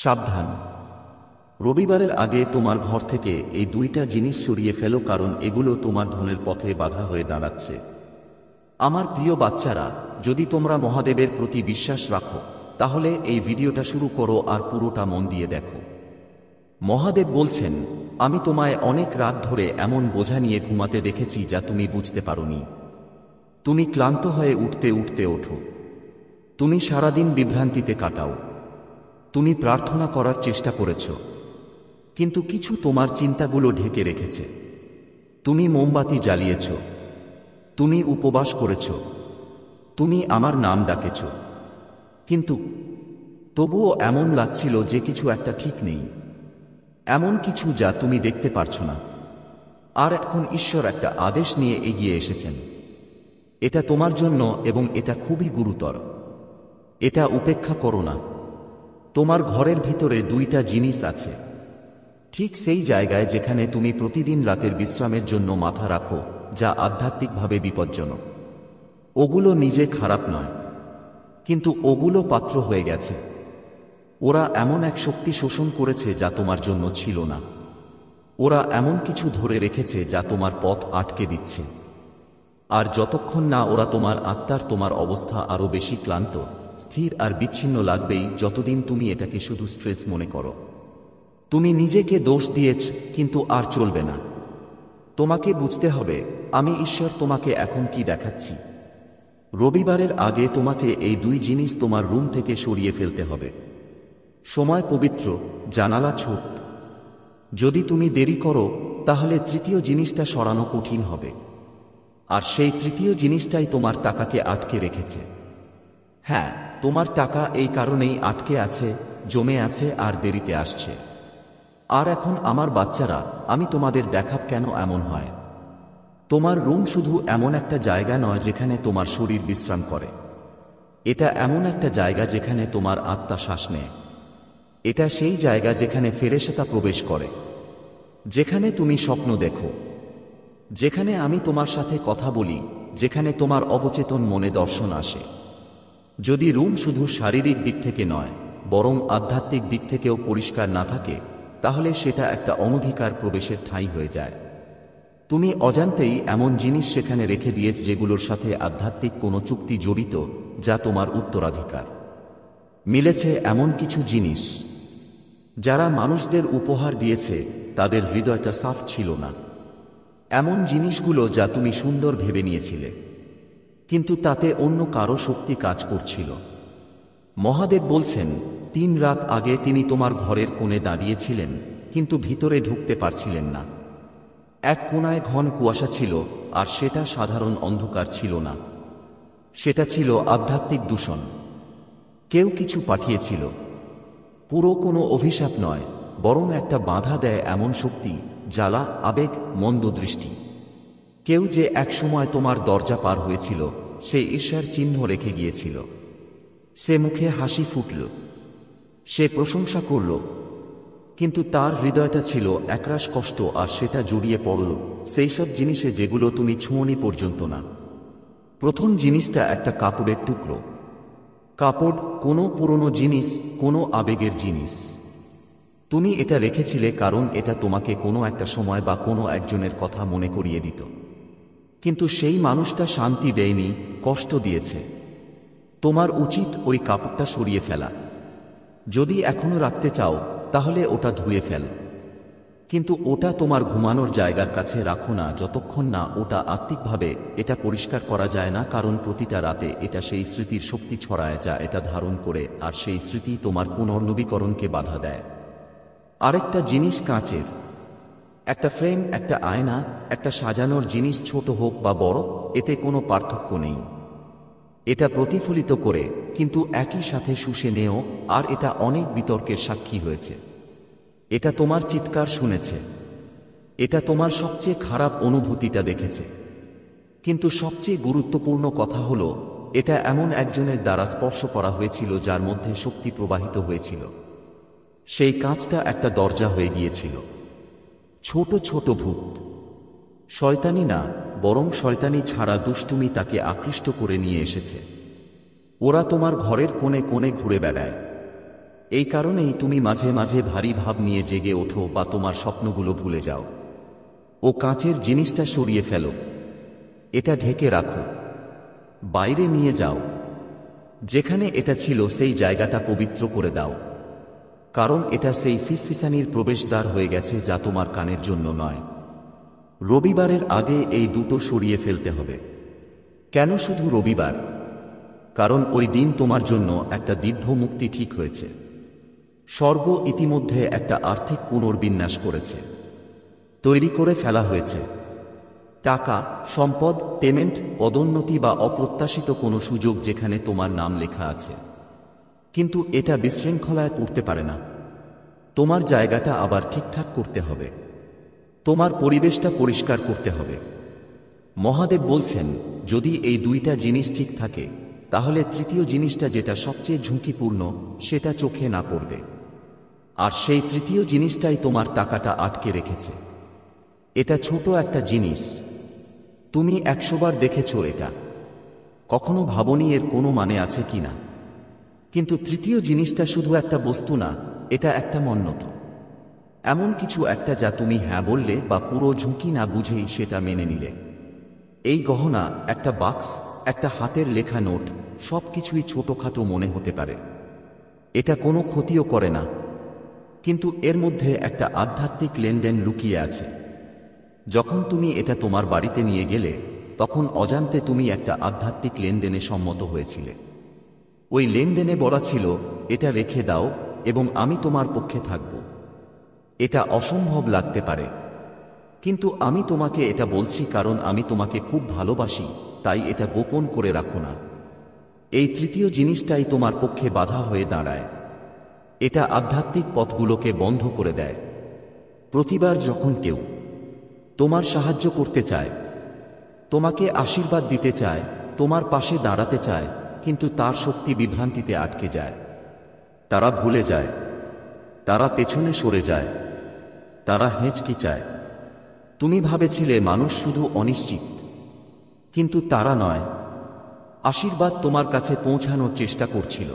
সাবধান, রবিবারের আগে তোমার ঘর থেকে এই দুইটা জিনিস সরিয়ে ফেলো, কারণ এগুলো তোমার ধনের পথে বাধা হয়ে দাঁড়াচ্ছে। আমার প্রিয় বাচ্চারা, যদি তোমরা মহাদেবের প্রতি বিশ্বাস রাখো তাহলে এই ভিডিওটা শুরু করো আর পুরোটা মন দিয়ে দেখো। মহাদেব বলছেন, আমি তোমায় অনেক রাত ধরে এমন বোঝা নিয়ে ঘুমাতে দেখেছি যা তুমি বুঝতে পারোনি। তুমি ক্লান্ত হয়ে উঠতে উঠতে ওঠো। তুমি সারাদিন বিভ্রান্তিতে কাটাও। তুমি প্রার্থনা করার চেষ্টা করেছ, কিন্তু কিছু তোমার চিন্তাগুলো ঢেকে রেখেছে। তুমি মোমবাতি জ্বালিয়েছ, তুমি উপবাস করেছ, তুমি আমার নাম ডাকেছ, কিন্তু তবুও এমন লাগছিল যে কিছু একটা ঠিক নেই, এমন কিছু যা তুমি দেখতে পারছো না। আর এখন ঈশ্বর একটা আদেশ নিয়ে এগিয়ে এসেছেন। এটা তোমার জন্য এবং এটা খুবই গুরুতর। এটা উপেক্ষা করো না। তোমার ঘরের ভিতরে দুইটা জিনিস আছে, ঠিক সেই জায়গায় যেখানে তুমি প্রতিদিন রাতের বিশ্রামের জন্য মাথা রাখো, যা আধ্যাত্মিকভাবে বিপজ্জনক। ওগুলো নিজে খারাপ নয়, কিন্তু ওগুলো পাত্র হয়ে গেছে। ওরা এমন এক শক্তি শোষণ করেছে যা তোমার জন্য ছিল না। ওরা এমন কিছু ধরে রেখেছে যা তোমার পথ আটকে দিচ্ছে। আর যতক্ষণ না ওরা তোমার আত্মার, তোমার অবস্থা আরো বেশি ক্লান্ত, স্থির আর বিচ্ছিন্ন লাগবেই, যতদিন তুমি এটাকে শুধু স্ট্রেস মনে করো। তুমি নিজেকে দোষ দিয়েছ, কিন্তু আর চলবে না। তোমাকে বুঝতে হবে, আমি ঈশ্বর তোমাকে এখন কি দেখাচ্ছি। রবিবারের আগে তোমাকে এই দুই জিনিস তোমার রুম থেকে সরিয়ে ফেলতে হবে। সময় পবিত্র, জানালা ছোট। যদি তুমি দেরি করো তাহলে তৃতীয় জিনিসটা সরানো কঠিন হবে। আর সেই তৃতীয় জিনিসটাই তোমার টাকাকে আটকে রেখেছে। হ্যাঁ, তোমার টাকা এই কারণেই আটকে আছে, জমে আছে আর দেরিতে আসছে। আর এখন আমার বাচ্চারা, আমি তোমাদের দেখাব কেন এমন হয়। তোমার রুম শুধু এমন একটা জায়গা নয় যেখানে তোমার শরীর বিশ্রাম করে। এটা এমন একটা জায়গা যেখানে তোমার আত্মা শ্বাস নেয়। এটা সেই জায়গা যেখানে ফেরেশতা প্রবেশ করে, যেখানে তুমি স্বপ্ন দেখো, যেখানে আমি তোমার সাথে কথা বলি, যেখানে তোমার অবচেতন মনে দর্শন আসে। যদি রুম শুধু শারীরিক দিক থেকে নয়, বরং আধ্যাত্মিক দিক থেকেও পরিষ্কার না থাকে, তাহলে সেটা একটা অনধিকার প্রবেশের ঠাঁই হয়ে যায়। তুমি অজান্তেই এমন জিনিস সেখানে রেখে দিয়েছ যেগুলোর সাথে আধ্যাত্মিক কোনো চুক্তি জড়িত, যা তোমার উত্তরাধিকার। মিলেছে এমন কিছু জিনিস যারা মানুষদের উপহার দিয়েছে, তাদের হৃদয়টা সাফ ছিল না। এমন জিনিসগুলো যা তুমি সুন্দর ভেবে নিয়েছিলে, কিন্তু তাতে অন্য কারো শক্তি কাজ করছিল। মহাদেব বলছেন, 3 রাত আগে তিনি তোমার ঘরের কোণে দাঁড়িয়েছিলেন, কিন্তু ভিতরে ঢুকতে পারছিলেন না। এক কোণায় ঘন কুয়াশা ছিল, আর সেটা সাধারণ অন্ধকার ছিল না। সেটা ছিল আধ্যাত্মিক দূষণ। কেউ কিছু পাঠিয়েছিল। পুরো কোনো অভিশাপ নয়, বরং একটা বাধা দেয় এমন শক্তি, জ্বালা, আবেগ, মন্দ দৃষ্টি। কেউ যে একসময় তোমার দরজা পার হয়েছিল, সে ঈর্ষার চিহ্ন রেখে গিয়েছিল। সে মুখে হাসি ফুটল, সে প্রশংসা করল, কিন্তু তার হৃদয়টা ছিল একরাশ কষ্ট, আর সেটা জড়িয়ে পড়ল সেই সব জিনিসে যেগুলো তুমি ছুঁয়নি পর্যন্ত না। প্রথম জিনিসটা একটা কাপড়ের টুকরো। কাপড়, কোনো পুরনো জিনিস, কোনো আবেগের জিনিস। তুমি এটা রেখেছিলে কারণ এটা তোমাকে কোনো একটা সময় বা কোনো একজনের কথা মনে করিয়ে দিত। কিন্তু সেই মানুষটা শান্তি দেয়নি, কষ্ট দিয়েছে। তোমার উচিত ওই কাপড়টা সরিয়ে ফেলা। যদি এখনো রাখতে চাও তাহলে ওটা ধুয়ে ফেল, কিন্তু ওটা তোমার ঘুমানোর জায়গার কাছে রাখো না যতক্ষণ না ওটা আত্মিকভাবে এটা পরিষ্কার করা যায় না, কারণ প্রতিটা রাতে এটা সেই স্মৃতির শক্তি ছড়ায় যা এটা ধারণ করে, আর সেই স্মৃতি তোমার পুনর্নবীকরণকে বাধা দেয়। আরেকটা জিনিস কাঁচের। একটা ফ্রেম, একটা আয়না, একটা সাজানোর জিনিস, ছোট হোক বা বড়, এতে কোনো পার্থক্য নেই। এটা প্রতিফলিত করে, কিন্তু একই সাথে শুষে নেও, আর এটা অনেক বিতর্কের সাক্ষী হয়েছে। এটা তোমার চিৎকার শুনেছে, এটা তোমার সবচেয়ে খারাপ অনুভূতিটা দেখেছে। কিন্তু সবচেয়ে গুরুত্বপূর্ণ কথা হলো, এটা এমন একজনের দ্বারা স্পর্শ করা হয়েছিল যার মধ্যে শক্তি প্রবাহিত হয়েছিল। সেই কাঁচটা একটা দরজা হয়ে গিয়েছিল। ছোট ছোট ভূত, শয়তানি না, বরং শয়তানি ছাড়া দুষ্টুমি তাকে আকৃষ্ট করে নিয়ে এসেছে। ওরা তোমার ঘরের কোণে কোণে ঘুরে বেড়ায়। এই কারণেই তুমি মাঝে মাঝে ভারী ভাব নিয়ে জেগে ওঠো বা তোমার স্বপ্নগুলো ভুলে যাও। ও কাঁচের জিনিসটা সরিয়ে ফেলো, এটা ঢেকে রাখো, বাইরে নিয়ে যাও। যেখানে এটা ছিল সেই জায়গাটা পবিত্র করে দাও, কারণ এটা সেই ফিসফিসানির প্রবেশদ্বার হয়ে গেছে যা তোমার কানের জন্য নয়। রবিবারের আগে এই দুটো সরিয়ে ফেলতে হবে। কেন শুধু রবিবার? কারণ ওই দিন তোমার জন্য একটা দীর্ঘ মুক্তি ঠিক হয়েছে। স্বর্গ ইতিমধ্যে একটা আর্থিক পুনর্বিন্যাস করেছে, তৈরি করে ফেলা হয়েছে। টাকা, সম্পদ, পেমেন্ট, পদোন্নতি বা অপ্রত্যাশিত কোনো সুযোগ যেখানে তোমার নাম লেখা আছে। কিন্তু এটা বিশৃঙ্খলায় পড়তে পারে না। তোমার জায়গাটা আবার ঠিকঠাক করতে হবে, তোমার পরিবেশটা পরিষ্কার করতে হবে। মহাদেব বলছেন, যদি এই দুইটা জিনিস ঠিক থাকে, তাহলে তৃতীয় জিনিসটা যেটা সবচেয়ে ঝুঁকিপূর্ণ, সেটা চোখে না পড়বে। আর সেই তৃতীয় জিনিসটাই তোমার টাকাটা আটকে রেখেছে। এটা ছোট একটা জিনিস, তুমি 100 বার দেখেছ এটা, কখনো ভাবনি এর কোনো মানে আছে কিনা। কিন্তু তৃতীয় জিনিসটা শুধু একটা বস্তু না, এটা একটা মন্নত, এমন কিছু একটা যা তুমি হ্যাঁ বললে বা পুরো ঝুঁকি না বুঝেই সেটা মেনে নিলে। এই গহনা, একটা বাক্স, একটা হাতের লেখা নোট, সব কিছুই ছোটখাটো মনে হতে পারে। এটা কোনো ক্ষতিও করে না, কিন্তু এর মধ্যে একটা আধ্যাত্মিক লেনদেন লুকিয়ে আছে। যখন তুমি এটা তোমার বাড়িতে নিয়ে গেলে, তখন অজান্তে তুমি একটা আধ্যাত্মিক লেনদেনে সম্মত হয়েছিলে। ওই লেনদেনে বলা ছিল, এটা রেখে দাও এবং আমি তোমার পক্ষে থাকব। এটা অসম্ভব লাগতে পারে, কিন্তু আমি তোমাকে এটা বলছি কারণ আমি তোমাকে খুব ভালোবাসি, তাই এটা গোপন করে রাখো না। এই তৃতীয় জিনিসটাই তোমার পক্ষে বাধা হয়ে দাঁড়ায়। এটা আধ্যাত্মিক পথগুলোকে বন্ধ করে দেয়। প্রতিবার যখন কেউ তোমার সাহায্য করতে চায়, তোমাকে আশীর্বাদ দিতে চায়, তোমার পাশে দাঁড়াতে চায়, কিন্তু তার শক্তি বিভ্রান্তিতে আটকে যায়, তারা ভুলে যায়, তারা পেছনে সরে যায়, তারা হেঁচকি চায়। তুমি ভাবেছিলে মানুষ শুধু অনিশ্চিত, কিন্তু তারা নয়। আশীর্বাদ তোমার কাছে পৌঁছানোর চেষ্টা করছিল,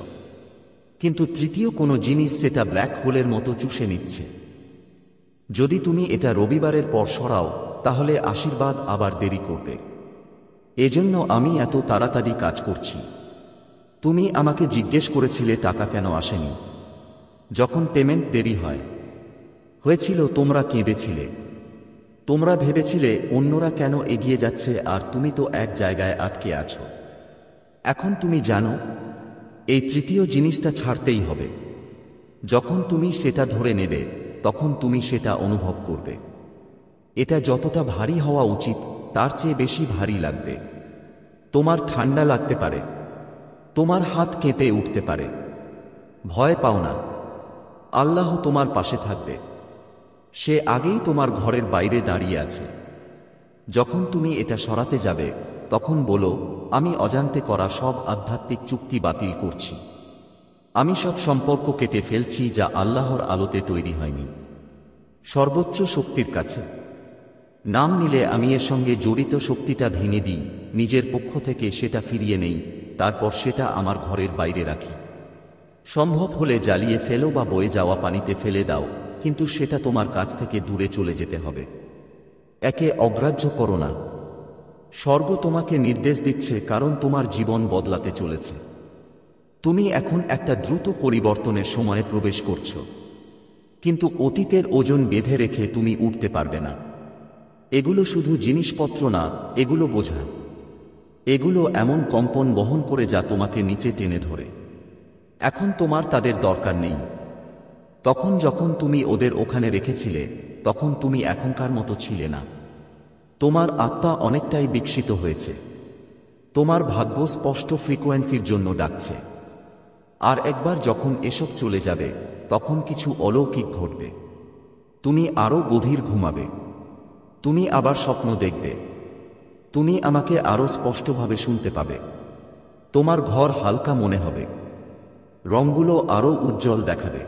কিন্তু তৃতীয় কোনো জিনিস সেটা ব্ল্যাক হোলের মতো চুষে নিচ্ছে। যদি তুমি এটা রবিবারের পর সরাও, তাহলে আশীর্বাদ আবার দেরি করবে। এজন্য আমি এত তাড়াতাড়ি কাজ করছি। তুমি আমাকে জিজ্ঞেস করেছিলে টাকা কেন আসেনি। যখন পেমেন্ট দেরি হয়েছিল, তোমরা কেঁদেছিলে। তোমরা ভেবেছিলে অন্যরা কেন এগিয়ে যাচ্ছে আর তুমি তো এক জায়গায় আটকে আছো। এখন তুমি জানো, এই তৃতীয় জিনিসটা ছাড়তেই হবে। যখন তুমি সেটা ধরে নেবে, তখন তুমি সেটা অনুভব করবে। এটা যতটা ভারী হওয়া উচিত, তার চেয়ে বেশি ভারী লাগবে। তোমার ঠান্ডা লাগতে পারে, তোমার হাত কেঁপে উঠতে পারে। ভয় পাও না, আল্লাহ তোমার পাশে থাকবে। সে আগেই তোমার ঘরের বাইরে দাঁড়িয়ে আছে। যখন তুমি এটা সরাতে যাবে, তখন বলো, আমি অজান্তে করা সব আধ্যাত্মিক চুক্তি বাতিল করছি। আমি সব সম্পর্ক কেটে ফেলছি যা আল্লাহর আলোতে তৈরি হয়নি। সর্বোচ্চ শক্তির কাছে নাম নিলে আমি এর সঙ্গে জড়িত শক্তিটা ভেঙে দিই, নিজের পক্ষ থেকে সেটা ফিরিয়ে নেই, তারপর সেটা আমার ঘরের বাইরে রাখি। সম্ভব হলে জ্বালিয়ে ফেলো বা বয়ে যাওয়া পানিতে ফেলে দাও, কিন্তু সেটা তোমার কাছ থেকে দূরে চলে যেতে হবে। একে অগ্রাহ্য করো না। স্বর্গ তোমাকে নির্দেশ দিচ্ছে, কারণ তোমার জীবন বদলাতে চলেছে। তুমি এখন একটা দ্রুত পরিবর্তনের সময়ে প্রবেশ করছো, কিন্তু অতীতের ওজন বেঁধে রেখে তুমি উঠতে পারবে না। এগুলো শুধু জিনিসপত্র না, এগুলো বোঝা। এগুলো এমন কম্পন বহন করে যা তোমাকে নিচে টেনে ধরে। এখন তোমার তাদের দরকার নেই। তখন যখন তুমি ওদের ওখানে রেখেছিলে, তখন তুমি এখনকার মতো ছিলে না। তোমার আত্মা অনেকটাই বিকশিত হয়েছে। তোমার ভাগ্য স্পষ্ট ফ্রিকোয়েন্সির জন্য ডাকছে। আর একবার যখন এসব চলে যাবে, তখন কিছু অলৌকিক ঘটবে। তুমি আরও গভীর ঘুমাবে। তুমি আবার স্বপ্ন দেখবে। তুমি আমাকে আরও স্পষ্টভাবে শুনতে পাবে। তোমার ঘর হালকা মনে হবে। রঙগুলো আরও উজ্জ্বল দেখাবে।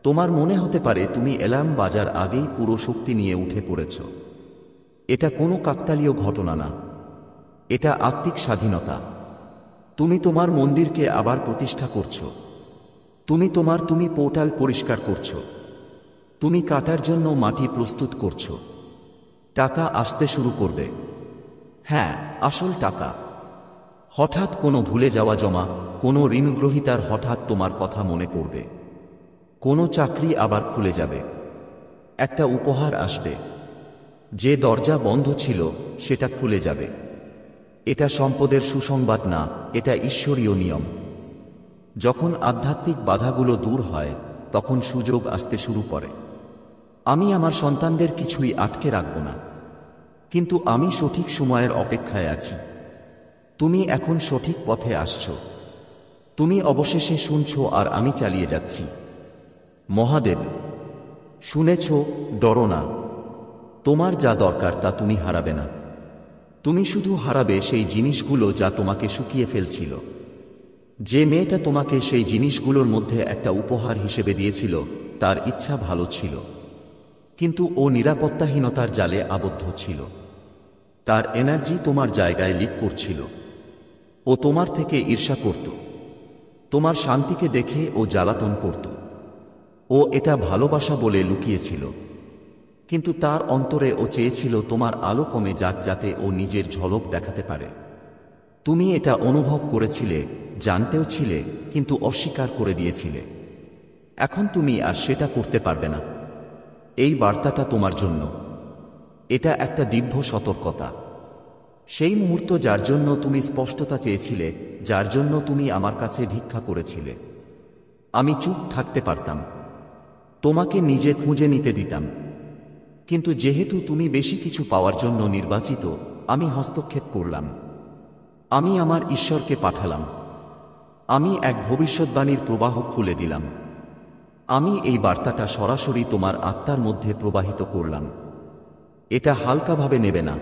তোমার মনে হতে পারে তুমি অ্যালার্ম বাজার আগেই পুরো শক্তি নিয়ে উঠে পড়েছ। এটা কোনো কাকতালীয় ঘটনা না, এটা আত্মিক স্বাধীনতা। তুমি তোমার মন্দিরকে আবার প্রতিষ্ঠা করছো। তুমি পোর্টাল পরিষ্কার করছো, তুমি কাটার জন্য মাটি প্রস্তুত করছো। টাকা আসতে শুরু করবে। হ্যাঁ, আসল টাকা। হঠাৎ কোনো ভুলে যাওয়া জমা, কোনো ঋণগ্রহীতার হঠাৎ তোমার কথা মনে পড়বে, কোনো চাকরি আবার খুলে যাবে, একটা উপহার আসবে, যে দরজা বন্ধ ছিল সেটা খুলে যাবে। এটা সম্পদের সুসংবাদ না, এটা ঈশ্বরীয় নিয়ম। যখন আধ্যাত্মিক বাধাগুলো দূর হয় তখন সুযোগ আসতে শুরু করে। আমি আমার সন্তানদের কিছুই আটকে রাখব না, কিন্তু আমি সঠিক সময়ের অপেক্ষায় আছি। তুমি এখন সঠিক পথে আসছো, তুমি অবশেষে শুনছো আর আমি চালিয়ে যাচ্ছি। মহাদেব, শুনেছ? ডরো না। তোমার যা দরকার তা তুমি হারাবে না। তুমি শুধু হারাবে সেই জিনিসগুলো যা তোমাকে শুকিয়ে ফেলছিল। যে মেয়েটা তোমাকে সেই জিনিসগুলোর মধ্যে একটা উপহার হিসেবে দিয়েছিল, তার ইচ্ছা ভালো ছিল, কিন্তু ও নিরাপত্তাহীনতার জালে আবদ্ধ ছিল। তার এনার্জি তোমার জায়গায় লিক করছিল। ও তোমার থেকে ঈর্ষা করত, তোমার শান্তিকে দেখে ও জ্বালাতন করত। ও এটা ভালোবাসা বলে লুকিয়েছিল, কিন্তু তার অন্তরে ও চেয়েছিল তোমার আলো কমে যাক যাতে ও নিজের ঝলক দেখাতে পারে। তুমি এটা অনুভব করেছিলে, জানতেও ছিলে, কিন্তু অস্বীকার করে দিয়েছিলে। এখন তুমি আর সেটা করতে পারবে না। এই বার্তাটা তোমার জন্য। এটা একটা দিব্য সতর্কতা। সেই মুহূর্ত যার জন্য তুমি স্পষ্টতা চেয়েছিলে, যার জন্য তুমি আমার কাছে ভিক্ষা করেছিলে। আমি চুপ থাকতে পারতাম, তোমাকে নিজে খুঁজে নিতে দিতাম, কিন্তু যেহেতু তুমি বেশি কিছু পাওয়ার জন্য নির্বাচিত, আমি হস্তক্ষেপ করলাম। আমি আমার ঈশ্বরকে পাঠালাম। আমি এক ভবিষ্যদ্বাণীর প্রবাহ খুলে দিলাম। আমি এই বার্তাটা সরাসরি তোমার আত্মার মধ্যে প্রবাহিত করলাম। এটা হালকাভাবে নেবে না।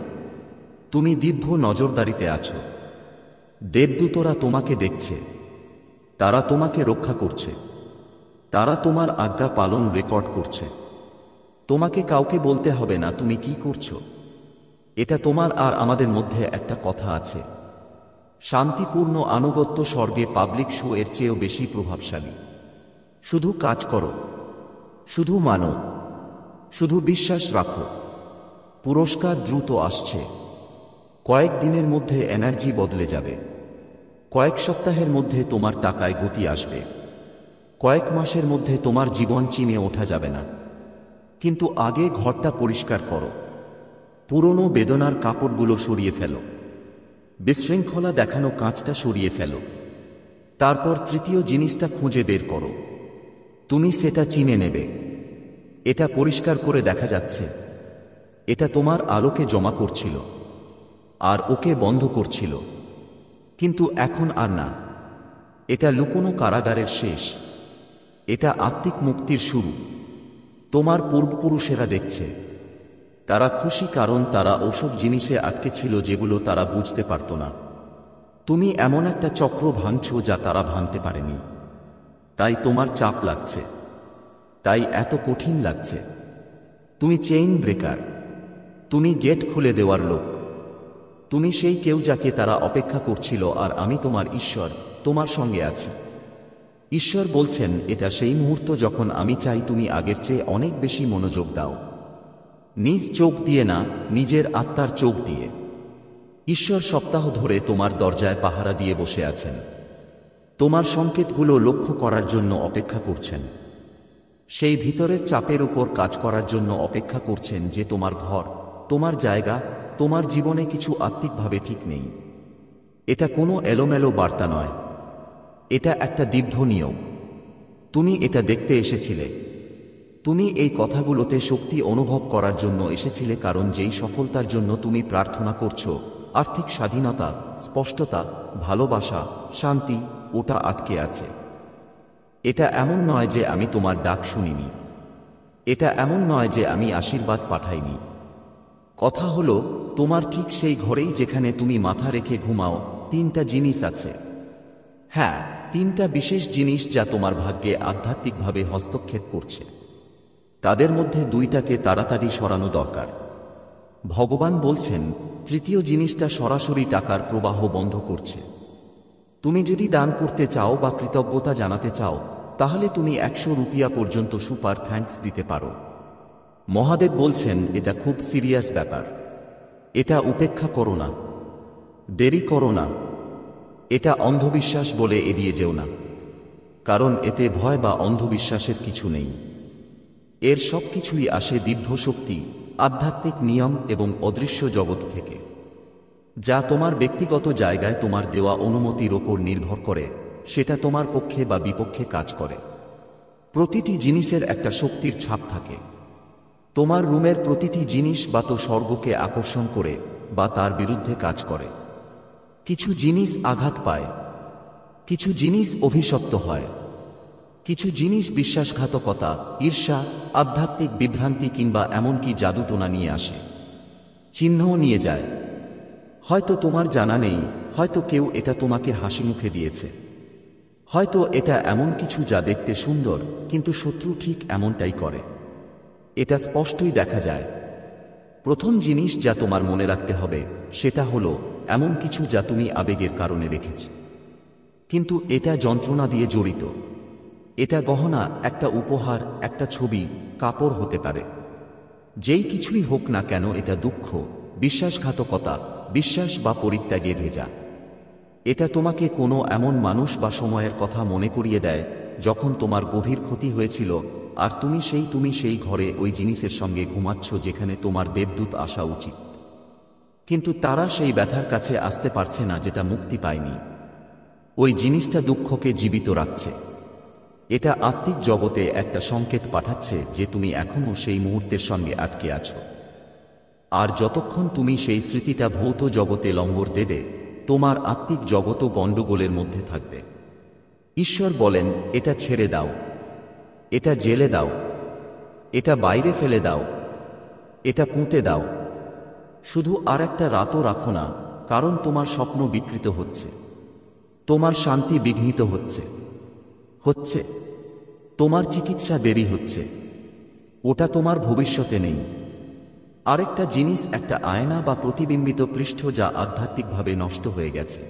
তুমি দিব্য নজরদারিতে আছো। দেবদূতরা তোমাকে দেখছে, তারা তোমাকে রক্ষা করছে, তারা তোমার আজ্ঞা পালন রেকর্ড করছে। তোমাকে কাউকে বলতে হবে না তুমি কি করছো। এটা তোমার আর আমাদের মধ্যে একটা কথা আছে। শান্তিপূর্ণ আনুগত্য স্বর্গে পাবলিক শো এর চেয়েও বেশি প্রভাবশালী। শুধু কাজ করো, শুধু মানো, শুধু বিশ্বাস রাখো। পুরস্কার দ্রুত আসছে। কয়েক দিনের মধ্যে এনার্জি বদলে যাবে। কয়েক সপ্তাহের মধ্যে তোমার টাকায় গতি আসবে। কয়েক মাসের মধ্যে তোমার জীবন চিনে ওঠা যাবে না। কিন্তু আগে ঘরটা পরিষ্কার করো। পুরনো বেদনার কাপড়গুলো সরিয়ে ফেলো। বিশৃঙ্খলা দেখানো কাঁচটা সরিয়ে ফেলো। তারপর তৃতীয় জিনিসটা খুঁজে বের করো। তুমি সেটা চিনে নেবে। এটা পরিষ্কার করে দেখা যাচ্ছে। এটা তোমার আলোকে জমা করছিল আর ওকে বন্ধ করছিল, কিন্তু এখন আর না। এটা লুকোনো কারাগারের শেষ। এটা আত্মিক মুক্তির শুরু। তোমার পূর্বপুরুষেরা দেখছে। তারা খুশি কারণ তারা ওসব জিনিসে আটকে ছিল যেগুলো তারা বুঝতে পারত না। তুমি এমন একটা চক্র ভাঙছো যা তারা ভাঙতে পারেনি। তাই তোমার চাপ লাগছে, তাই এত কঠিন লাগছে। তুমি চেইন ব্রেকার। তুমি গেট খুলে দেওয়ার লোক। তুমি সেই কেউ যাকে তারা অপেক্ষা করছিল, আর আমি তোমার ঈশ্বর তোমার সঙ্গে আছি। ঈশ্বর বলছেন এটা সেই মুহূর্ত যখন আমি চাই তুমি আগের চেয়ে অনেক বেশি মনোযোগ দাও। নিজ চোখ দিয়ে না, নিজের আত্মার চোখ দিয়ে। ঈশ্বর সপ্তাহ ধরে তোমার দরজায় পাহারা দিয়ে বসে আছেন। তোমার সংকেতগুলো লক্ষ্য করার জন্য অপেক্ষা করছেন। সেই ভিতরের চাপের উপর কাজ করার জন্য অপেক্ষা করছেন যে তোমার ঘর, তোমার জায়গা, তোমার জীবনে কিছু আত্মিকভাবে ঠিক নেই। এটা কোনো এলোমেলো বার্তা নয়, এটা একটা দিব্য নিয়ম। তুমি এটা দেখতে এসেছিলে। তুমি এই কথাগুলোতে শক্তি অনুভব করার জন্য এসেছিলে, কারণ যেই সফলতার জন্য তুমি প্রার্থনা করছো, আর্থিক স্বাধীনতা, স্পষ্টতা, ভালোবাসা, শান্তি, ওটা আটকে আছে। এটা এমন নয় যে আমি তোমার ডাক শুনিনি। এটা এমন নয় যে আমি আশীর্বাদ পাঠাইনি। কথা হলো, তোমার ঠিক সেই ঘরেই যেখানে তুমি মাথা রেখে ঘুমাও, তিনটা জিনিস আছে। হ্যাঁ, তিনটা বিশেষ জিনিস যা তোমার ভাগ্যে আধ্যাত্মিকভাবে হস্তক্ষেপ করছে। তাদের মধ্যে দুইটাকে তাড়াতাড়ি সরানো দরকার। ভগবান বলছেন তৃতীয় জিনিসটা সরাসরি টাকার প্রবাহ বন্ধ করছে। তুমি যদি দান করতে চাও বা কৃতজ্ঞতা জানাতে চাও, তাহলে তুমি 100 রুপিয়া পর্যন্ত সুপার থ্যাঙ্কস দিতে পারো। মহাদেব বলছেন এটা খুব সিরিয়াস ব্যাপার। এটা উপেক্ষা করো না, দেরি করো না। এটা অন্ধবিশ্বাস বলে এড়িয়ে যেও না, কারণ এতে ভয় বা অন্ধবিশ্বাসের কিছু নেই। এর সব কিছুই আসে দিব্য শক্তি, আধ্যাত্মিক নিয়ম এবং অদৃশ্য জগৎ থেকে, যা তোমার ব্যক্তিগত জায়গায় তোমার দেওয়া অনুমতির ওপর নির্ভর করে সেটা তোমার পক্ষে বা বিপক্ষে কাজ করে। প্রতিটি জিনিসের একটা শক্তির ছাপ থাকে। তোমার রুমের প্রতিটি জিনিস বা তো স্বর্গকে আকর্ষণ করে বা তার বিরুদ্ধে কাজ করে। কিছু জিনিস আঘাত পায়, কিছু জিনিস অভিশপ্ত হয়, কিছু জিনিস বিশ্বাসঘাতকতা, ঈর্ষা, আধ্যাত্মিক বিভ্রান্তি কিংবা এমনকি জাদুটোনা নিয়ে আসে, চিহ্নও নিয়ে যায়। হয়তো তোমার জানা নেই, হয়তো কেউ এটা তোমাকে হাসিমুখে দিয়েছে, হয়তো এটা এমন কিছু যা দেখতে সুন্দর কিন্তু শত্রু ঠিক এমনটাই করে। এটা স্পষ্টই দেখা যায়। প্রথম জিনিস যা তোমার মনে রাখতে হবে সেটা হলো এমন কিছু যা তুমি আবেগের কারণে রেখেছ, কিন্তু এটা যন্ত্রণা দিয়ে জড়িত। এটা গহনা, একটা উপহার, একটা ছবি, কাপড় হতে পারে। যেই কিছুই হোক না কেন, এটা দুঃখ, বিশ্বাসঘাতকতা, বিশ্বাস বা পরিত্যাগে ভেজা। এটা তোমাকে কোনো এমন মানুষ বা সময়ের কথা মনে করিয়ে দেয় যখন তোমার গভীর ক্ষতি হয়েছিল, আর তুমি সেই ঘরে ওই জিনিসের সঙ্গে ঘুমাচ্ছ যেখানে তোমার দেবদূত আসা উচিত, কিন্তু তারা সেই ব্যথার কাছে আসতে পারছে না যেটা মুক্তি পায়নি। ওই জিনিসটা দুঃখকে জীবিত রাখছে। এটা আত্মিক জগতে একটা সংকেত পাঠাচ্ছে যে তুমি এখনও সেই মুহূর্তের সঙ্গে আটকে আছো। আর যতক্ষণ তুমি সেই স্মৃতিটা ভৌত জগতে লম্বর দেবে, তোমার আত্মিক জগতও গণ্ডগোলের মধ্যে থাকবে। ঈশ্বর বলেন, এটা ছেড়ে দাও, এটা জেলে দাও, এটা বাইরে ফেলে দাও, এটা পুঁতে দাও। শুধু আর একটা রাতও রাখো না, কারণ তোমার স্বপ্ন বিকৃত হচ্ছে, তোমার শান্তি বিঘ্নিত হচ্ছে, তোমার চিকিৎসা দেরি হচ্ছে। ওটা তোমার ভবিষ্যতে নেই। আরেকটা জিনিস একটা আয়না বা প্রতিবিম্বিত পৃষ্ঠ যা আধ্যাত্মিকভাবে নষ্ট হয়ে গেছে।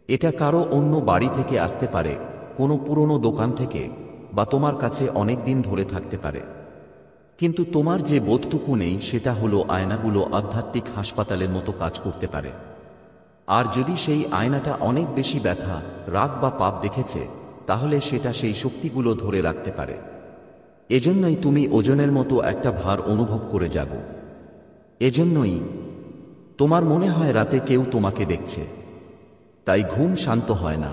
এটা কারো অন্য বাড়ি থেকে আসতে পারে, কোনো পুরনো দোকান থেকে, বা তোমার কাছে অনেক দিন ধরে থাকতে পারে। কিন্তু তোমার যে বোধটুকু নেই সেটা হলো আয়নাগুলো আধ্যাত্মিক হাসপাতালের মতো কাজ করতে পারে। আর যদি সেই আয়নাটা অনেক বেশি ব্যথা, রাগ বা পাপ দেখেছে, তাহলে সেটা সেই শক্তিগুলো ধরে রাখতে পারে। এজন্যই তুমি ওজনের মতো একটা ভার অনুভব করে যাগো। এজন্যই তোমার মনে হয় রাতে কেউ তোমাকে দেখছে, তাই ঘুম শান্ত হয় না।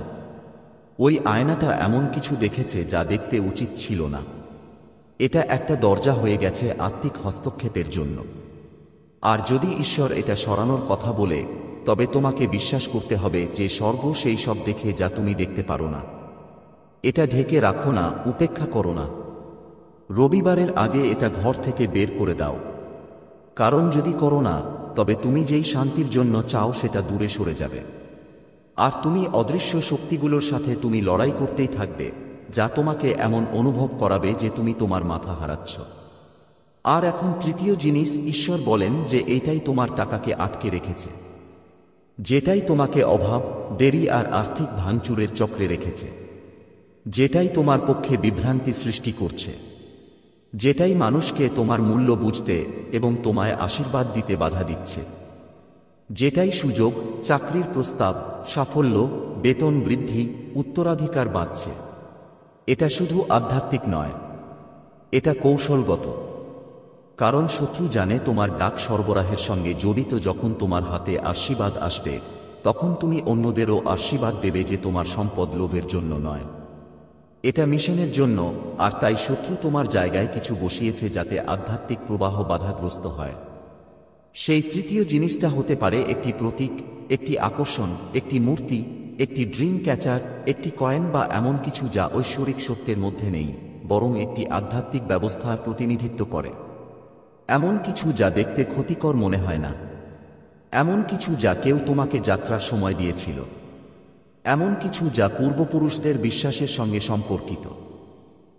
ওই আয়নাটা এমন কিছু দেখেছে যা দেখতে উচিত ছিল না। এটা একটা দরজা হয়ে গেছে আত্মিক হস্তক্ষেপের জন্য। আর যদি ঈশ্বর এটা সরানোর কথা বলে, তবে তোমাকে বিশ্বাস করতে হবে যে স্বর্গ সেই সব দেখে যা তুমি দেখতে পারো না। এটা ঢেকে রাখো না, উপেক্ষা করো না। রবিবারের আগে এটা ঘর থেকে বের করে দাও, কারণ যদি করো না, তবে তুমি যেই শান্তির জন্য চাও সেটা দূরে সরে যাবে। আর তুমি অদৃশ্য শক্তিগুলোর সাথে তুমি লড়াই করতেই থাকবে, যা তোমাকে এমন অনুভব করাবে যে তুমি তোমার মাথা হারাচ্ছ। আর এখন তৃতীয় জিনিস, ঈশ্বর বলেন যে এইটাই তোমার টাকাকে আটকে রেখেছে, যেটাই তোমাকে অভাব, দেরি আর আর্থিক ভাঙচুরের চক্রে রেখেছে, যেটাই তোমার পক্ষে বিভ্রান্তি সৃষ্টি করছে, যেটাই মানুষকে তোমার মূল্য বুঝতে এবং তোমায় আশীর্বাদ দিতে বাধা দিচ্ছে, যেটাই সুযোগ, চাকরির প্রস্তাব, সাফল্য, বেতন বৃদ্ধি, উত্তরাধিকার বাড়ছে। এটা শুধু আধ্যাত্মিক নয়, এটা কৌশলগত। কারণ শত্রু জানে তোমার ডাক সরবরাহের সঙ্গে জড়িত। যখন তোমার হাতে আশীর্বাদ আসবে, তখন তুমি অন্যদেরও আশীর্বাদ দেবে যে তোমার সম্পদ লোভের জন্য নয়, এটা মিশনের জন্য। আর তাই শত্রু তোমার জায়গায় কিছু বসিয়েছে যাতে আধ্যাত্মিক প্রবাহ বাধাগ্রস্ত হয়। সেই তৃতীয় জিনিসটা হতে পারে একটি প্রতীক, একটি আকর্ষণ, একটি মূর্তি, একটি ড্রিম ক্যাচার, একটি কয়েন বা এমন কিছু যা ঐশ্বরিক সত্যের মধ্যে নেই, বরং একটি আধ্যাত্মিক ব্যবস্থার প্রতিনিধিত্ব করে। এমন কিছু যা দেখতে ক্ষতিকর মনে হয় না, এমন কিছু যা কেউ তোমাকে যাত্রার সময় দিয়েছিল, এমন কিছু যা পূর্বপুরুষদের বিশ্বাসের সঙ্গে সম্পর্কিত।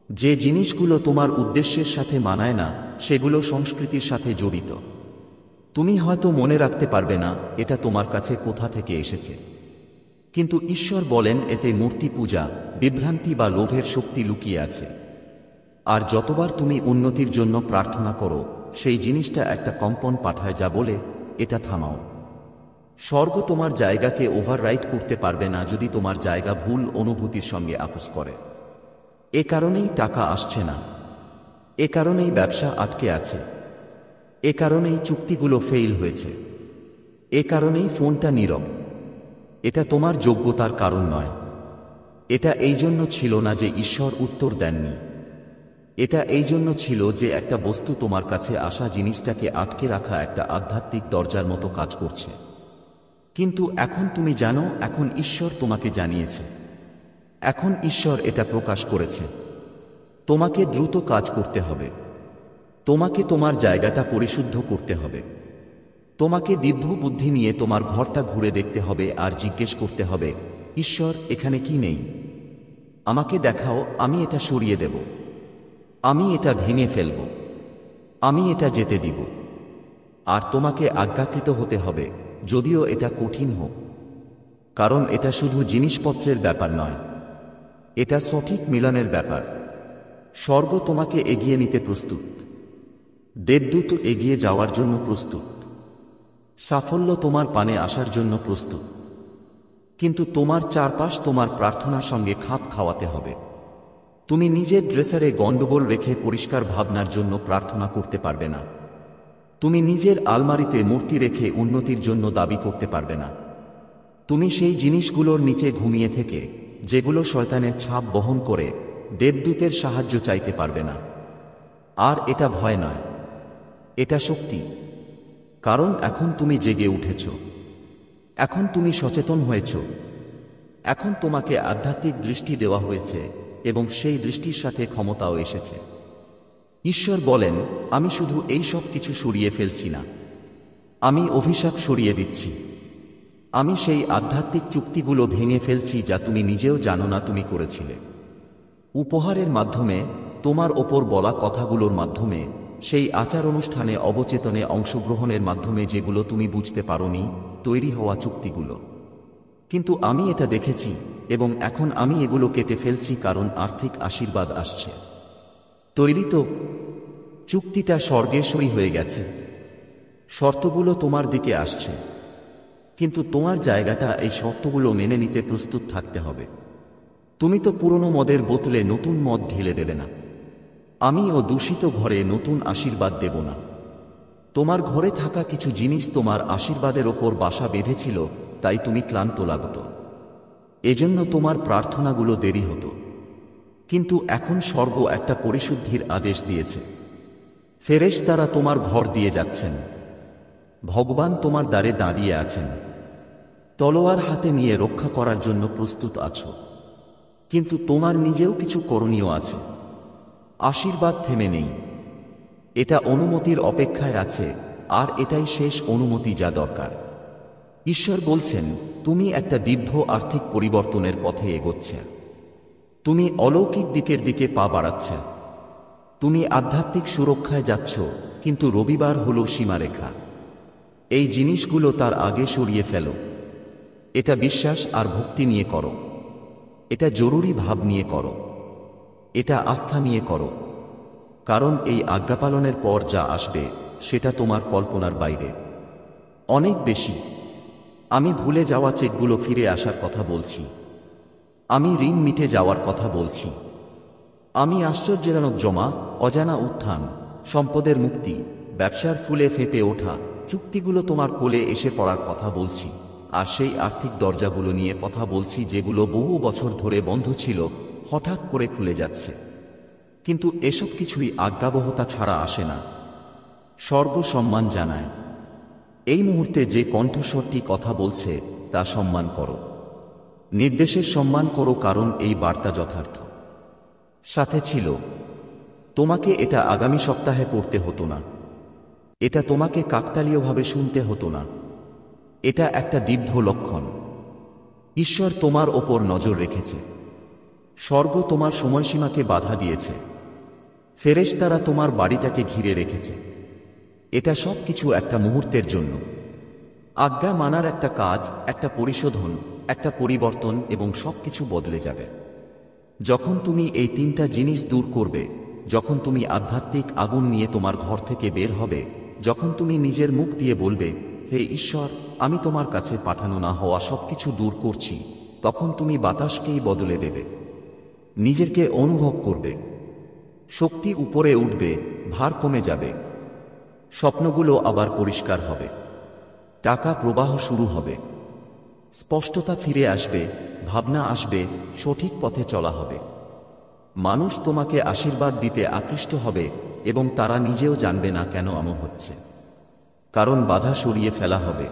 যে জিনিসগুলো তোমার উদ্দেশ্যের সাথে মানায় না, সেগুলো সংস্কৃতির সাথে জড়িত। তুমি হয়তো মনে রাখতে পারবে না এটা তোমার কাছে কোথা থেকে এসেছে, কিন্তু ঈশ্বর বলেন এতে মূর্তি পূজা, বিভ্রান্তি বা লোভের শক্তি লুকিয়ে আছে। আর যতবার তুমি উন্নতির জন্য প্রার্থনা করো, সেই জিনিসটা একটা কম্পন পাঠায় যা বলে, এটা থামাও। স্বর্গ তোমার জায়গাকে ওভাররাইড করতে পারবে না যদি তোমার জায়গা ভুল অনুভূতির সঙ্গে আপোস করে। এ কারণেই টাকা আসছে না, এ কারণেই ব্যবসা আটকে আছে, এ কারণেই চুক্তিগুলো ফেইল হয়েছে, এ কারণেই ফোনটা নীরব। এটা তোমার যোগ্যতার কারণ নয়। এটা এই জন্য ছিল না যে ঈশ্বর উত্তর দেননি। এটা এই জন্য ছিল যে একটা বস্তু তোমার কাছে আসা জিনিসটাকে আটকে রাখা একটা আধ্যাত্মিক দরজার মতো কাজ করছে। কিন্তু এখন তুমি জানো, এখন ঈশ্বর তোমাকে জানিয়েছে, এখন ঈশ্বর এটা প্রকাশ করেছে। তোমাকে দ্রুত কাজ করতে হবে, তোমাকে তোমার জায়গাটা পরিশুদ্ধ করতে হবে, তোমাকে দিব্য বুদ্ধি নিয়ে তোমার ঘরটা ঘুরে দেখতে হবে আর জিজ্ঞেস করতে হবে, ঈশ্বর এখানে কি নেই? আমাকে দেখাও, আমি এটা সরিয়ে দেব, আমি এটা ভেঙে ফেলব, আমি এটা যেতে দিব। আর তোমাকে আজ্ঞাকৃত হতে হবে, যদিও এটা কঠিন হোক। কারণ এটা শুধু জিনিসপত্রের ব্যাপার নয়, এটা সঠিক মিলনের ব্যাপার। স্বর্গ তোমাকে এগিয়ে নিতে প্রস্তুত, দেবদূত এগিয়ে যাওয়ার জন্য প্রস্তুত, সাফল্য তোমার পানে আসার জন্য প্রস্তুত। কিন্তু তোমার চারপাশ তোমার প্রার্থনার সঙ্গে খাপ খাওয়াতে হবে। তুমি নিজের ড্রেসারে গণ্ডগোল রেখে পরিষ্কার ভাবনার জন্য প্রার্থনা করতে পারবে না। তুমি নিজের আলমারিতে মূর্তি রেখে উন্নতির জন্য দাবি করতে পারবে না। তুমি সেই জিনিসগুলোর নিচে ঘুমিয়ে থেকে, যেগুলো শয়তানের ছাপ বহন করে, দেবদূতের সাহায্য চাইতে পারবে না। আর এটা ভয় নয়, এটা শক্তি। কারণ এখন তুমি জেগে উঠেছ, এখন তুমি সচেতন হয়েছ, এখন তোমাকে আধ্যাত্মিক দৃষ্টি দেওয়া হয়েছে এবং সেই দৃষ্টির সাথে ক্ষমতাও এসেছে। ঈশ্বর বলেন, আমি শুধু এই সব কিছু সরিয়ে ফেলছি না, আমি অভিশাপ সরিয়ে দিচ্ছি। আমি সেই আধ্যাত্মিক চুক্তিগুলো ভেঙে ফেলছি যা তুমি নিজেও জানো না তুমি করেছিলে। উপহারের মাধ্যমে, তোমার ওপর বলা কথাগুলোর মাধ্যমে, সেই আচার অনুষ্ঠানে অবচেতনে অংশগ্রহণের মাধ্যমে যেগুলো তুমি বুঝতে পারোনি, তৈরি হওয়া চুক্তিগুলো। কিন্তু আমি এটা দেখেছি এবং এখন আমি এগুলো কেটে ফেলছি কারণ আর্থিক আশীর্বাদ আসছে। তৈরি তো? চুক্তিটা স্বর্গে সই হয়ে গেছে, শর্তগুলো তোমার দিকে আসছে। কিন্তু তোমার জায়গাটা এই শর্তগুলো মেনে নিতে প্রস্তুত থাকতে হবে। তুমি তো পুরনো মদের বোতলে নতুন মদ ঢেলে দেবে না। আমিও দূষিত ঘরে নতুন আশীর্বাদ দেব না। তোমার ঘরে থাকা কিছু জিনিস তোমার আশীর্বাদের ওপর বাসা বেঁধেছিল, তাই তুমি ক্লান্ত লাগত। এজন্য তোমার প্রার্থনাগুলো দেরি হতো। কিন্তু এখন স্বর্গ একটা পরিশুদ্ধির আদেশ দিয়েছে। ফেরেশতারা তোমার ঘর দিয়ে যাচ্ছেন, ভগবান তোমার দ্বারে দাঁড়িয়ে আছেন, তলোয়ার হাতে নিয়ে রক্ষা করার জন্য প্রস্তুত আছো। কিন্তু তোমার নিজেও কিছু করণীয় আছে। আশীর্বাদ থেমে নেই, এটা অনুমতির অপেক্ষায় আছে, আর এটাই শেষ অনুমতি যা দরকার। ঈশ্বর বলছেন, তুমি একটা দিব্য আর্থিক পরিবর্তনের পথে এগোচ্ছে। তুমি অলৌকিক দিকের দিকে পা বাড়াচ্ছে। তুমি আধ্যাত্মিক সুরক্ষায় যাচ্ছ, কিন্তু রবিবার হলো সীমারেখা। এই জিনিসগুলো তার আগে সরিয়ে ফেলো। এটা বিশ্বাস আর ভক্তি নিয়ে করো, এটা জরুরি ভাব নিয়ে করো, এটা আস্থা নিয়ে করো। কারণ এই আজ্ঞাপালনের পর যা আসবে সেটা তোমার কল্পনার বাইরে, অনেক বেশি। আমি ভুলে যাওয়া চেকগুলো ফিরে আসার কথা বলছি, আমি ঋণ মিটে যাওয়ার কথা বলছি, আমি আশ্চর্যজনক জমা, অজানা উত্থান, সম্পদের মুক্তি, ব্যবসার ফুলে ফেঁপে ওঠা চুক্তিগুলো তোমার কোলে এসে পড়ার কথা বলছি। আর সেই আর্থিক দরজাগুলো নিয়ে কথা বলছি যেগুলো বহু বছর ধরে বন্ধ ছিল, হঠাৎ করে খুলে যাচ্ছে। কিন্তু এসব কিছুই আজ্ঞাবহতা ছাড়া আসে না। স্বর্গ সম্মান জানায়। এই মুহূর্তে যে কণ্ঠস্বরটি কথা বলছে তা সম্মান করো, নির্দেশের সম্মান করো, কারণ এই বার্তা যথার্থ। সাথে ছিল, তোমাকে এটা আগামী সপ্তাহে পড়তে হতো না, এটা তোমাকে কাকতালীয়ভাবে শুনতে হতো না। এটা একটা দিব্য লক্ষণ। ঈশ্বর তোমার ওপর নজর রেখেছে। স্বর্গ তোমার সময়সীমাকে বাধা দিয়েছে। ফেরেশতারা তোমার বাড়িটাকে ঘিরে রেখেছে। এটা সব কিছু একটা মুহূর্তের জন্য। আজ্ঞা মানার একটা কাজ, একটা পরিশোধন, একটা পরিবর্তন এবং সবকিছু বদলে যাবে। যখন তুমি এই তিনটা জিনিস দূর করবে, যখন তুমি আধ্যাত্মিক আগুন নিয়ে তোমার ঘর থেকে বের হবে, যখন তুমি নিজের মুখ দিয়ে বলবে, হে ঈশ্বর, আমি তোমার কাছে পাঠানো না হওয়া সবকিছু দূর করছি, তখন তুমি বাতাসকেই বদলে দেবে। নিজেকে অনুভব করবে, শক্তি উপরে উঠবে, ভার কমে যাবে, স্বপ্নগুলো আবার পরিষ্কার হবে, টাকা প্রবাহ শুরু হবে, স্পষ্টতা ফিরে আসবে, ভাবনা আসবে, সঠিক পথে চলা হবে। মানুষ তোমাকে আশীর্বাদ দিতে আকৃষ্ট হবে এবং তারা নিজেও জানবে না কেন এমন হচ্ছে, কারণ বাধা সরিয়ে ফেলা হবে।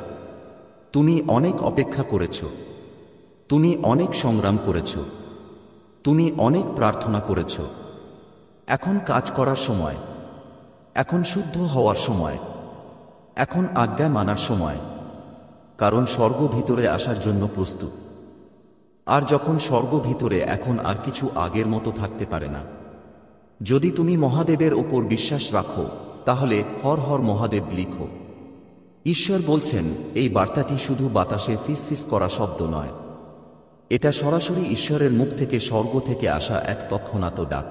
তুমি অনেক অপেক্ষা করেছ, তুমি অনেক সংগ্রাম করেছ, তুমি অনেক প্রার্থনা করেছ। এখন কাজ করার সময়, এখন শুদ্ধ হওয়ার সময়, এখন আজ্ঞা মানার সময়, কারণ স্বর্গ ভিতরে আসার জন্য প্রস্তুত। আর যখন স্বর্গ ভিতরে, এখন আর কিছু আগের মতো থাকতে পারে না। যদি তুমি মহাদেবের ওপর বিশ্বাস রাখো, তাহলে হর হর মহাদেব লিখো। ঈশ্বর বলছেন, এই বার্তাটি শুধু বাতাসে ফিসফিস করা শব্দ নয়, এটা সরাসরি ঈশ্বরের মুখ থেকে, স্বর্গ থেকে আসা এক তৎক্ষণাৎ ডাক।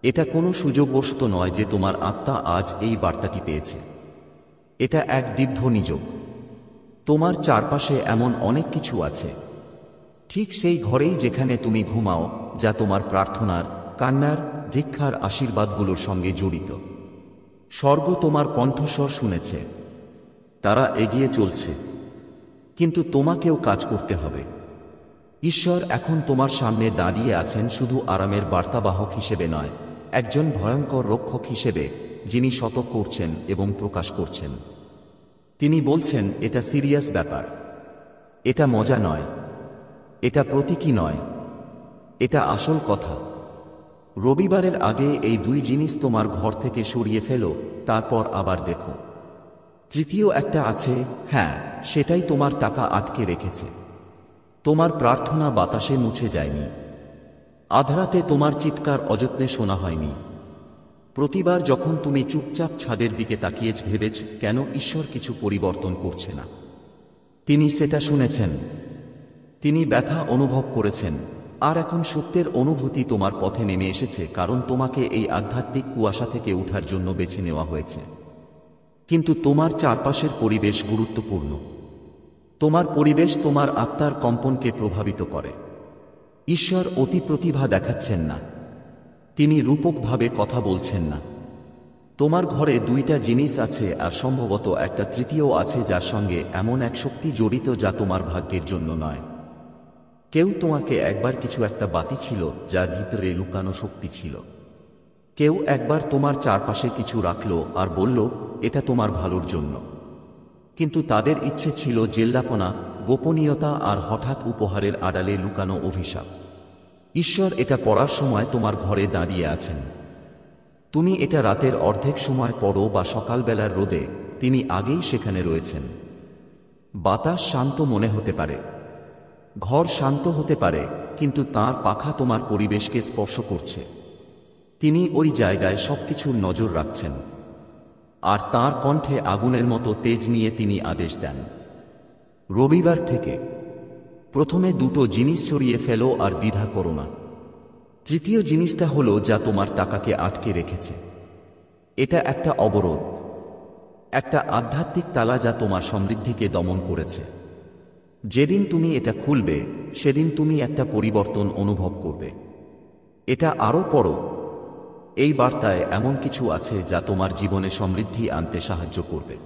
এটা কোনো সুযোগবশত নয় যে তোমার আত্মা আজ এই বার্তাটি পেয়েছে। এটা এক দিব্য নিযোগ। তোমার চারপাশে এমন অনেক কিছু আছে, ঠিক সেই ঘরেই যেখানে তুমি ঘুমাও, যা তোমার প্রার্থনার, কান্নার, ভিক্ষার আশীর্বাদগুলোর সঙ্গে জড়িত। স্বর্গ তোমার কণ্ঠস্বর শুনেছে, তারা এগিয়ে চলছে, কিন্তু তোমাকেও কাজ করতে হবে। ঈশ্বর এখন তোমার সামনে দাঁড়িয়ে আছেন শুধু আরামের বার্তাবাহক হিসেবে নয়, একজন ভয়ঙ্কর রক্ষক হিসেবে, যিনি সতর্ক করছেন এবং প্রকাশ করছেন। তিনি বলছেন, এটা সিরিয়াস ব্যাপার, এটা মজা নয়, এটা প্রতীকী নয়, এটা আসল কথা। রবিবারের আগে এই দুই জিনিস তোমার ঘর থেকে সরিয়ে ফেলো, তারপর আবার দেখো। তৃতীয় একটা আছে, হ্যাঁ, সেটাই তোমার টাকা আটকে রেখেছে। তোমার প্রার্থনা বাতাসে মুছে যায়নি, আধরাতে তোমার চিৎকার অযত্নে শোনা হয়নি। প্রতিবার যখন তুমি চুপচাপ ছাদের দিকে তাকিয়ে ভেবেছ, কেন ঈশ্বর কিছু পরিবর্তন করছে না, তিনি সেটা শুনেছেন। তিনি ব্যথা অনুভব করেছেন, আর এখন সত্যের অনুভূতি তোমার পথে নেমে এসেছে, কারণ তোমাকে এই আধ্যাত্মিক কুয়াশা থেকে ওঠার জন্য বেছে নেওয়া হয়েছে। কিন্তু তোমার চারপাশের পরিবেশ গুরুত্বপূর্ণ। তোমার পরিবেশ তোমার আত্মার কম্পনকে প্রভাবিত করে। ঈশ্বর অতি প্রতিভা দেখাচ্ছেন না, তিনি রূপকভাবে কথা বলছেন না। তোমার ঘরে দুইটা জিনিস আছে, আর সম্ভবত একটা তৃতীয় আছে, যার সঙ্গে এমন এক শক্তি জড়িত যা তোমার ভাগ্যের জন্য নয়। কেউ তোমাকে একবার কিছু একটা বাতি ছিল, যার ভিতরে লুকানো শক্তি ছিল। কেউ একবার তোমার চারপাশে কিছু রাখল আর বলল, এটা তোমার ভালোর জন্য। কিন্তু তাদের ইচ্ছে ছিল জেল্লাপনা, গোপনীয়তা আর হঠাৎ উপহারের আড়ালে লুকানো অভিশাপ। ঈশ্বর এটা পড়ার সময় তোমার ঘরে দাঁড়িয়ে আছেন। তুমি এটা রাতের অর্ধেক সময় পড়ো বা সকালবেলার রোদে, তিনি আগেই সেখানে রয়েছেন। বাতাস শান্ত মনে হতে পারে, ঘর শান্ত হতে পারে, কিন্তু তাঁর পাখা তোমার পরিবেশকে স্পর্শ করছে। তিনি ওই জায়গায় সবকিছুর নজর রাখছেন, আর তাঁর কণ্ঠে আগুনের মতো তেজ নিয়ে তিনি আদেশ দেন। রবিবার থেকে প্রথমে দুটো জিনিস সরিয়ে ফেলো আর দ্বিধা করো না। তৃতীয় জিনিসটা হলো যা তোমার টাকাকে আটকে রেখেছে। এটা একটা অবরোধ, একটা আধ্যাত্মিক তালা যা তোমার সমৃদ্ধিকে দমন করেছে। যেদিন তুমি এটা খুলবে, সেদিন তুমি একটা পরিবর্তন অনুভব করবে। এটা আরও পড়ো। এই বার্তায় এমন কিছু আছে যা তোমার জীবনে সমৃদ্ধি আনতে সাহায্য করবে।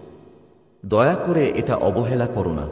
দয়া করে এটা অবহেলা করো না।